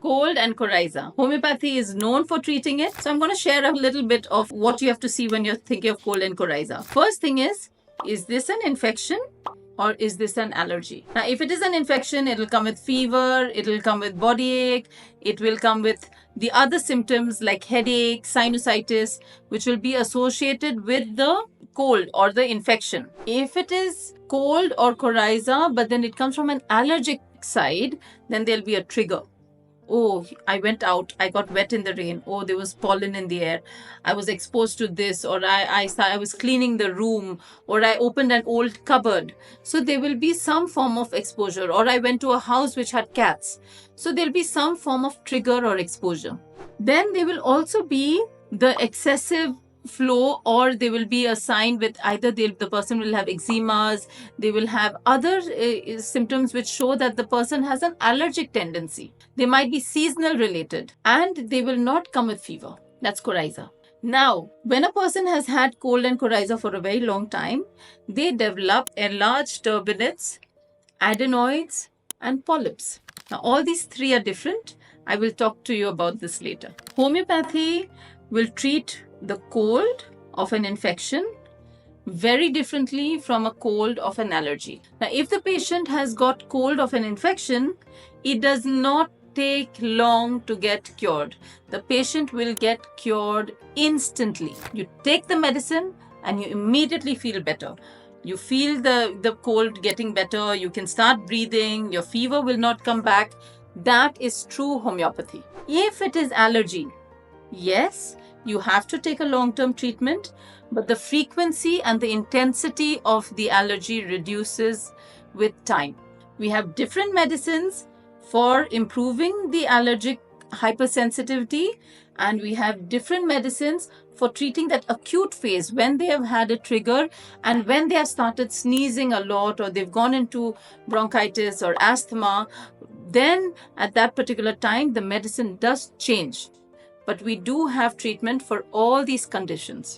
Cold and coryza. Homeopathy is known for treating it. So I'm going to share a little bit of what you have to see when you're thinking of cold and coryza. First thing is this an infection or is this an allergy? Now, if it is an infection, it'll come with fever, it'll come with body ache, it will come with the other symptoms like headache, sinusitis, which will be associated with the cold or the infection. If it is cold or coryza, but then it comes from an allergic side, then there'll be a trigger. Oh, I went out, I got wet in the rain. Oh, there was pollen in the air. I was exposed to this, or I was cleaning the room, or I opened an old cupboard. So there will be some form of exposure, or I went to a house which had cats. So there'll be some form of trigger or exposure. Then there will also be the excessive flow, or there will be a sign with either the person will have eczemas, they will have other symptoms which show that the person has an allergic tendency. They might be seasonal related and they will not come with fever. That's coryza. Now, when a person has had cold and coryza for a very long time, they develop enlarged turbinates, adenoids, and polyps. Now, all these three are different. I will talk to you about this later. Homeopathy will treat the cold of an infection very differently from a cold of an allergy. Now, if the patient has got cold of an infection, it does not take long to get cured. The patient will get cured instantly. You take the medicine and you immediately feel better. You feel the cold getting better, you can start breathing, your fever will not come back. That is true homeopathy. If it is allergy, yes, you have to take a long-term treatment, but the frequency and the intensity of the allergy reduces with time. We have different medicines for improving the allergic hypersensitivity, and we have different medicines for treating that acute phase when they have had a trigger and when they have started sneezing a lot or they've gone into bronchitis or asthma. Then at that particular time, the medicine does change. But we do have treatment for all these conditions.